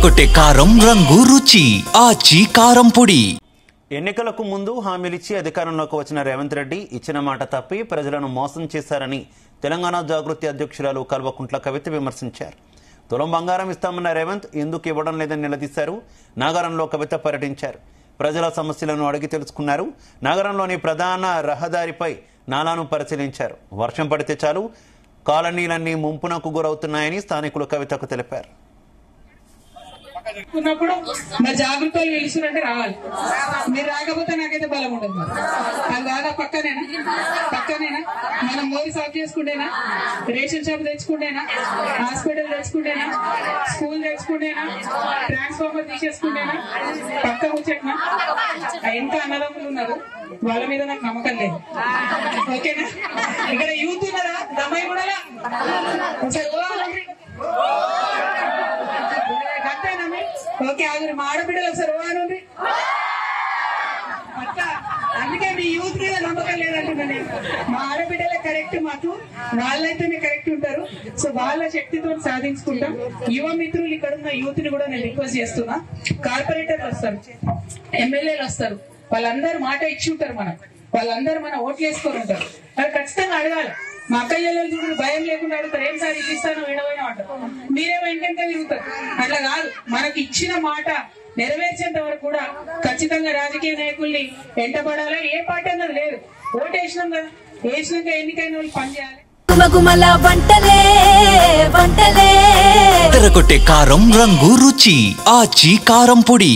అదరగొట్టే కారం రంగు రుచి ఆచి కారం పొడి. ఎన్నికలకు ముందు హామీలిచ్చి అధికారంలోకి వచ్చిన రేవంత్ రెడ్డి ఇచ్చిన మాట తప్పి ప్రజలను మోసం చేశారని తెలంగాణ జాగృతి అధ్యక్షురాలు కల్వకుంట్ల కవిత విమర్శించారు. తులం బంగారం ఇస్తామన్న రేవంత్ ఎందుకు ఇవ్వడం లేదని నిలదీశారు. నాగారంలో కవిత పర్యటించారు. ప్రజల సమస్యలను అడిగి తెలుసుకున్నారు. నగరంలోని ప్రధాన రహదారిపై నాలాను పరిశీలించారు. వర్షం పడితే చాలు కాలనీలన్నీ ముంపునకు గురవుతున్నాయని స్థానికులు కవితకు తెలిపారు. మా జాగ్రత్తలు పిలుచురంటే రావాలి. మీరు రాకపోతే నాకైతే బలం ఉండదు. అది కాదా పక్కనేనా మనం మోరీ సాఫ్ చేసుకుంటేనా, రేషన్ షాప్ తెచ్చుకుంటేనా, హాస్పిటల్ తెచ్చుకుంటేనా, స్కూల్ తెచ్చుకుంటేనా, ట్రాన్స్ఫార్మర్ తీసేసుకుంటేనా, పక్క ముచ్చట్నా? ఎంత అన్నదమ్ములు ఉన్నారు, వాళ్ళ మీద నాకు నమ్మకం లేదు. ఓకేనా? ఇక్కడ యూత్ ఉన్నారా? దమ్మాయి కూడా ఓకే, ఆగురు మా ఆడబిడ్డలు ఒకసారి ఓనండి. అట్లా అందుకే మీ యూత్ మీద నమ్మకం లేదంటున్నాను. మా ఆడబిడ్డలే కరెక్ట్, మాకు వాళ్ళైతేనే కరెక్ట్ ఉంటారు. సో వాళ్ళ శక్తితో సాధించుకుంటాం. యువ మిత్రులు ఇక్కడ ఉన్న యూత్ ని కూడా నేను రిక్వెస్ట్ చేస్తున్నా. కార్పొరేటర్లు వస్తారు, ఎమ్మెల్యేలు వస్తారు, వాళ్ళందరూ మాట ఇచ్చి ఉంటారు. వాళ్ళందరూ మన ఓట్లు వేసుకొని ఉంటారు. మరి ఖచ్చితంగా అడగాలి. మా అక్కయ్యలు చూడు భయం లేకుండా అడుగుతారు, ఏం సార్ ఇది ఇస్తాను విడవైనా అంటారు. మీరేమో ఇంకెంత తిరుగుతారు. అట్లా కాదు, మనకి ఇచ్చిన మాట నెరవేర్చేంత వరకు కూడా ఖచ్చితంగా రాజకీయ నాయకుల్ని వెంటబడాలి. ఏ పార్టీ అన్నది లేదు. ఓటు వేసినాం కదా, వేసినాక ఎన్నికైన వాళ్ళు పనిచేయాలి. అదరగొట్టే కారం రంగు రుచి ఆచి కారం పొడి.